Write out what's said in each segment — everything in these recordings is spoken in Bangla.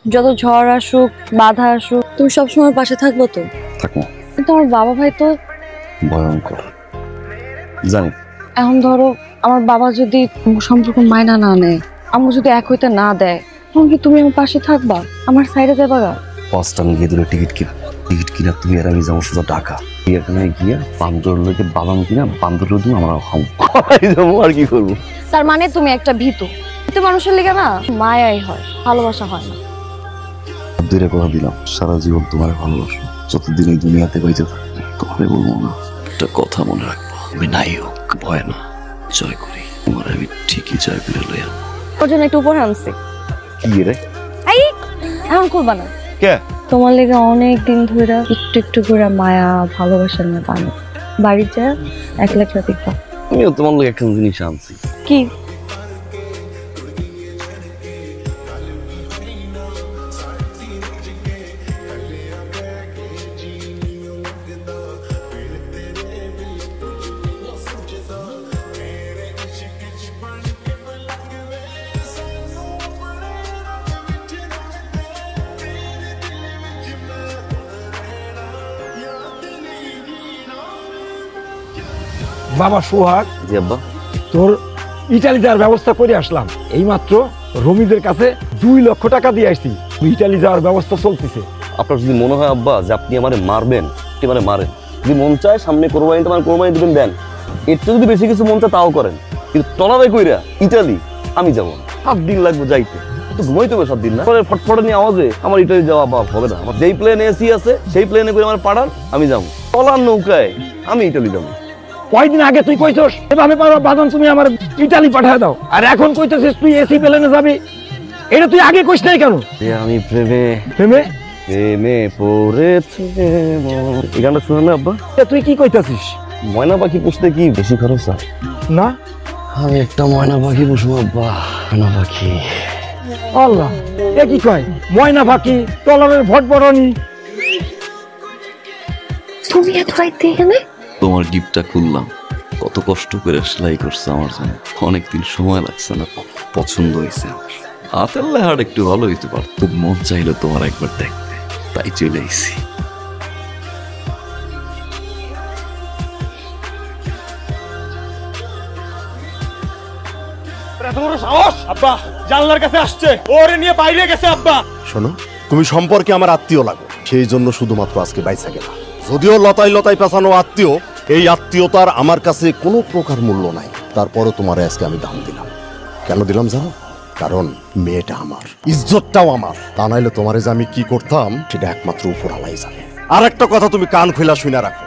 যত ঝড় আসুক বাধা আসুক তুমি সবসময় পাশে থাকবো তো? থাকবো। কিন্তু আমার বাবা ভাই তো ভয়ঙ্কর জানি। এখন ধরো আমার বাবা যদি সম্পর্ক মাইনা না নেয়, আমার যদি এক হইতে না দেয়, তখন কি তুমি আমার পাশে থাকবা? আমার সাইডে যাবা গা? ফার্স্ট আমি গিয়ে দিলে টিকিট কিনা তুমি আর আমি যাবো শুধু ঢাকা। এখানে গিয়ে বান্দর লোকে বাদাম কিনা বান্দর লোক আমরা যাবো আর কি করবো। তার মানে তুমি একটা ভীতু মানুষের লিগে না মায়াই হয়, ভালোবাসা হয় না। দূরে কথা দিলাম সারা জীবন তোমার ভালোবাসো, যতদিন এই দুনিয়াতে বাইতে থাকবো তোমারে বলবো না। একটা কথা মনে রাখবো, আমি নাই হোক ভয় না, জয় করি তোমার আমি ঠিকই জয় করে লইয়া। ওর জন্য একটু উপহার আনছি। কি রে? এই এমন করবা না। কে? তোমার লেগে অনেক দিন ধরে একটু একটু করে মায়া ভালোবাসার নিয়ে পানি বাড়ি যায় একলা একলা দেখবা। আমিও তোমার লোক একটা জিনিস আনছি। কি? বাবা সোহাগ, জি আব্বা। তোর ইটালি যাওয়ার ব্যবস্থা করে আসলাম। এইমাত্র রমিদের কাছে 2 লক্ষ টাকা দিয়ে আসছি। ইটালি যাওয়ার ব্যবস্থা চলতেছে। আপনার যদি মনে হয় আব্বা যে আপনি আমারে মারবেন, আপনি আমারে মারেন। যদি মন চায় সামনে কোরবানি তোমার কোরবানি দিবেন দেন, এর চেয়ে যদি বেশি কিছু মন চায় তাও করেন, কিন্তু টলারে কইরা ইটালি আমি যাবো না। 7 দিন লাগবে যাইতে, তো ঘুমাইতে হবে 7 দিন না। ফটফটে নিয়ে আওয়াজে আমার ইটালি যাওয়া হবে না। আমার যেই প্লেনে এসি আছে সেই প্লেনে করে আমার পাঠান, আমি যাবো। টলার নৌকায় আমি ইটালি যাবো। কয়েকদিন আগে তুই কইছস এভাবে বাদাম তুমি আমার ইটালি পাঠায় দাও, আর এখন কইতেছিস তুই এসি প্লেনে যাবি। এটা তুই আগে কইস নাই কেন? আমি প্রেমে প্রেমে প্রেমে পড়েছে। এই গানটা শুনে না আব্বা? তুই কি কইতাছিস? ময়না পাখি পুষতে কি বেশি খরচ হয় না? আমি একটা ময়না পাখি পুষবো আব্বা। ময়না পাখি। আল্লাহ, এ কি কয়? ময়না পাখি, টলারের ভটভটনি। তুমি এত রাইতে এখানে? তোমার গিফটটা খুললাম, কত কষ্ট করে সেলাই করছে আমার জন্য, অনেকদিন সময় লাগছে না, পছন্দ হয়েছে আমার। হাতের লেহার একটু ভালো হইতে পারত, মন চাইলো তোমার একবার দেখতে, তাই চলে আইছি। আব্বা জানলার কাছে আসছে, ওরে নিয়ে বাইরে গেছে আব্বা। শোনো, তুমি সম্পর্কে আমার আত্মীয় লাগো, সেই জন্য শুধুমাত্র আজকে বাইসা গেলাম। যদিও লতাই লতাই পেছানো আত্মীয়, এই আত্মীয়তার আমার কাছে কোনো প্রকার মূল্য নাই। তারপরও তোমার আজকে আমি দাম দিলাম। কেন দিলাম জানো? কারণ মেয়েটা আমার, ইজ্জতটাও আমার। তা নাইলে তোমারে যে আমি কি করতাম সেটা একমাত্র উপরওয়ালাই জানে। আর একটা কথা তুমি কান খুলা শুনে রাখো,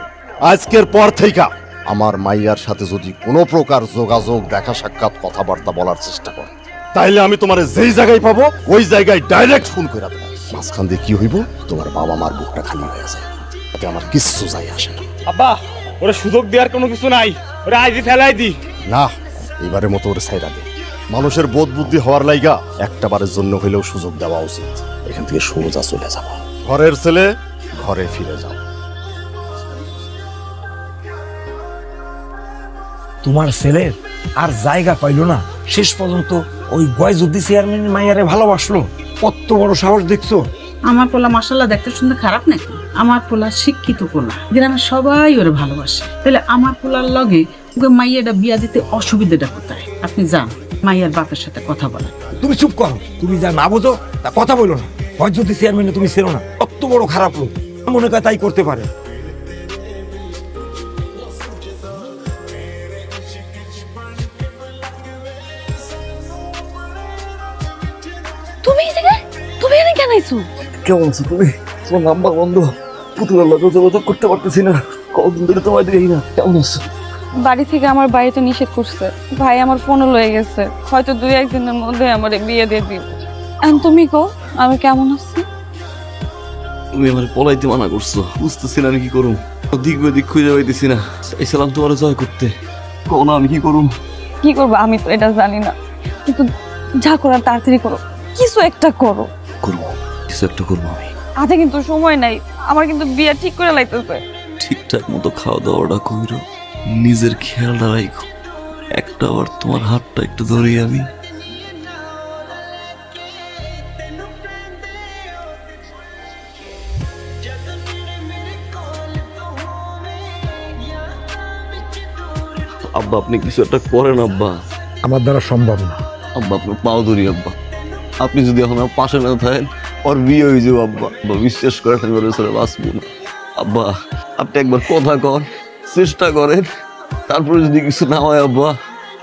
আজকের পর থেকে আমার মাইয়ার সাথে যদি কোনো প্রকার যোগাযোগ, দেখা সাক্ষাৎ, কথাবার্তা বলার চেষ্টা করো, তাইলে আমি তোমার যেই জায়গায় পাবো ওই জায়গায় ডাইরেক্ট ফোন করে দেবো। মাঝখান দিয়ে কি হইব? তোমার বাবা মার বুকটা খালি হয়ে যায়, তাতে আমার কিচ্ছু যায় আসে না। আব্বা ওরে সুযোগ দেওয়ার কোনো কিছু নাই, ওরে আইজি ফেলাই দি। না, এবারের মতো ওর ছাইরা দে। মানুষের বোধ বুদ্ধি হওয়ার লাইগা একটা বারের জন্য হইলেও সুযোগ দেওয়া উচিত। এখান থেকে সোজা চলে যাবো, ঘরের ছেলে ঘরে ফিরে যাও। তোমার ছেলের আর জায়গা পাইল না, শেষ পর্যন্ত ওই গয়জুদ্দি চেয়ারম্যান মাইয়ারে ভালোবাসলো। কত বড় সাহস দেখছো? আমার পোলা মাশাআল্লাহ দেখতে শুনতে খারাপ নাকি? আমার পোলা শিক্ষিত পোলা, গ্রামের সবাই ওরে ভালোবাসে। তাহলে আমার পোলার লগে ওকে মাইয়াটা বিয়া দিতে অসুবিধাটা কোথায়? আপনি যান মাইয়ার বাপের সাথে কথা বলেন। তুমি চুপ করো, তুমি যা না বোঝো তা কথা বলো না। গয়জুদ্দি চেয়ারম্যানে তুমি ছিল না, কত বড় খারাপ লোক, মনে করে তাই করতে পারে। তুমি এখানে কেন আইছো? কেমন আছো তুমি? তোমার নাম্বার বন্ধ, পুতুলের লোক যোগাযোগ করতে পারতেছি না, কতদিন ধরে তোমায় দেখি না। কেমন আছো? বাড়ি থেকে আমার বাড়িতে নিষেধ করছে, ভাই আমার ফোনও লয়ে গেছে, হয়তো 2-1 দিনের মধ্যে আমার বিয়ে দিয়ে দিব। এখন তুমি কো আমি কেমন আছি? তুমি আমার পলাইতে মানা করছো, বুঝতেছি না আমি কি করুম। দিক বেদিক খুঁজে পাইতেছি না, চাইছিলাম তোমার জয় করতে, কও না আমি কি করুম। কি করবো আমি তো এটা জানি না, কিন্তু যা করার তাড়াতাড়ি করো, কিছু একটা করো। করবো, কিছু একটা করবো আমি। হাতে কিন্তু সময় নাই, আমার কিন্তু বিয়ে ঠিক করে লাইতেছে। ঠিকঠাক মতো খাওয়া দাওয়াটা কইরো, নিজের খেয়ালটা রাখো। একটা বার তোমার হাতটা একটু ধরি আমি। আব্বা আপনি কিছু একটা করেন আব্বা। আমার দ্বারা সম্ভব না। আব্বা আপনার পাও ধরি আব্বা, আপনি যদি এখন আমার পাশে না থাকেন ওর বিয়ে হয়ে যাবো আব্বা। আব্বা বিশ্বাস করেন আমি ওর সাথে বাঁচবো না আব্বা। আপনি একবার কথা কর, চেষ্টা করেন, তারপরে যদি কিছু না হয় আব্বা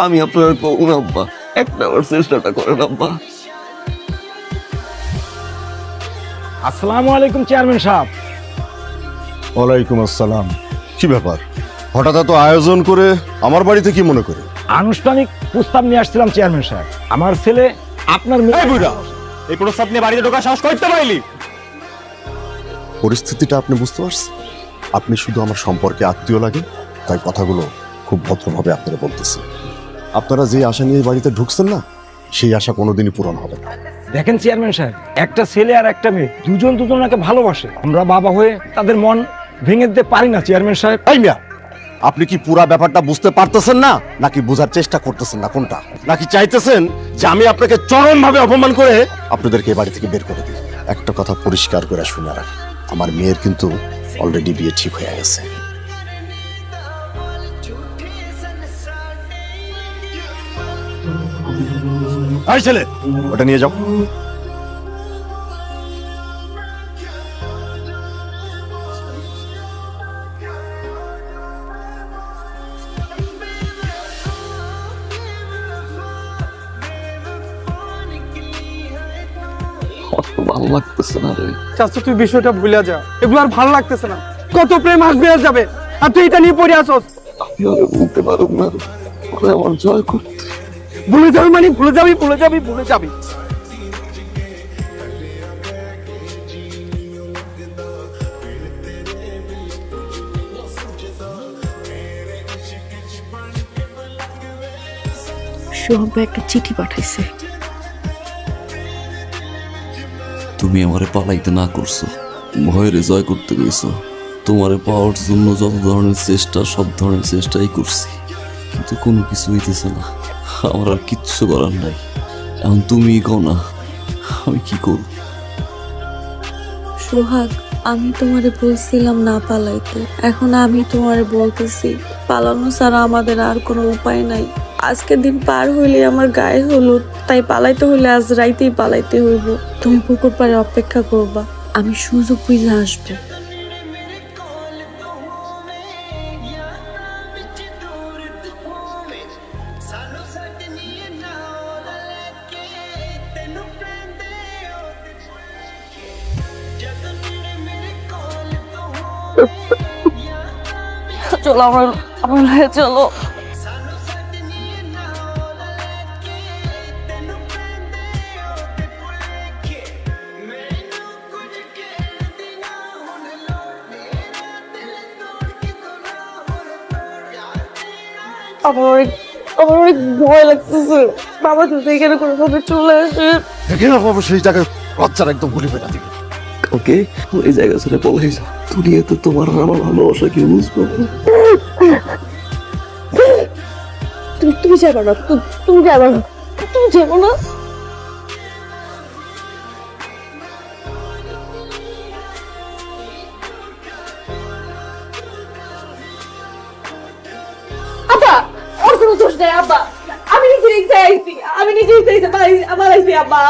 আমি আপনার কখন আব্বা একটা বার চেষ্টাটা করেন আব্বা। আসসালামু আলাইকুম চেয়ারম্যান সাহেব। ওয়ালাইকুম আসসালাম। কি ব্যাপার, হঠাৎ এত আয়োজন করে আমার বাড়িতে কি মনে করে? আনুষ্ঠানিক প্রস্তাব নিয়ে আসছিলাম চেয়ারম্যান সাহেব। আমার ছেলে আপনার এই বুড়া, এই প্রস্তাব নিয়ে বাড়িতে ঢোকার সাহস করতে পারলি? পরিস্থিতিটা আপনি বুঝতে পারছেন? আপনি শুধু আমার সম্পর্কে আত্মীয় লাগে, তাই কথাগুলো খুব ভদ্রভাবে আপনারা বলতেছেন। আপনারা যে আশা নিয়ে বাড়িতে ঢুকছেন না, সেই আশা কোনোদিনই পূরণ হবে না। দেখেন চেয়ারম্যান সাহেব, একটা ছেলে আর একটা মেয়ে দুজন দুজনকে ভালোবাসে। আমরা বাবা হয়ে তাদের মন ভেঙে দিতে পারি না চেয়ারম্যান সাহেব। এই মিয়া, আপনি কি পুরা ব্যাপারটা বুঝতে পারতেছেন না, নাকি বোঝার চেষ্টা করতেছেন না? কোনটা? নাকি চাইতেছেন যে আমি আপনাকে চরমভাবে অপমান করে আপনাদেরকে এই বাড়ি থেকে বের করে দিই? একটা কথা পরিষ্কার করে শুনে রাখি, আমার মেয়ের কিন্তু অলরেডি বিয়ে ঠিক হয়ে গেছে। এই ছেলে, ওটা নিয়ে যাও। ভালো লাগতেছে না রে। চাচা তুই বিষয়টা ভুলে যা, এগুলো আর ভালো লাগতেছে না। কত প্রেম আসবে আর যাবে, আর তুই এটা নিয়ে পড়ে আসস। আমি আর বলতে পারব না, ওরে আমার জয় করতে। ভুলে যাবি মানে ভুলে যাবি, ভুলে যাবি, ভুলে যাবি। সোহাগ একটা চিঠি পাঠাইছে। তুমি আমারে পালাইতে না করছো, ভয়ের জয় করতে গেছো। তোমারে পাওয়ার জন্য যত ধরনের চেষ্টা, সব ধরনের চেষ্টাই করছি, কিন্তু কোনো কিছু হইতেছে না। আমার আর কিচ্ছু করার নাই। এখন তুমি কও না আমি কি করব? সোহাগ, আমি তোমারে বলছিলাম না পালাইতে, এখন আমি তোমারে বলতেছি পালানো ছাড়া আমাদের আর কোনো উপায় নাই। আজকের দিন পার হইলে আমার গায়ে হলুদ, তাই পালাইতে হইলে আজ রাইতেই পালাইতে হইব। তুমি পুকুর পাড়ে অপেক্ষা করবা, আমি সুযোগ বুঝে আসবো। চলো আমার আমার চলো। আমার অনেক ভয় লাগতেছে। বাবা যদি এখানে কোনোভাবে চলে আসে, দেখে না বাবু, সেই জায়গায় বাচ্চারা একদম গুলি ফেলা দিবে। ওকে, এই জায়গা ছেড়ে পলাই যাও। দুনিয়াতে তোমার আমার ভালোবাসা কি বুঝবো? তুমি যাবো না, তুমি যাবো না, তুমি যাবো না। আব্বা ওর কোনো দোষ নেই। আব্বা আমি নিজে ইচ্ছায় আইছি, আমি নিজে ইচ্ছায় আমার আইছি। আব্বা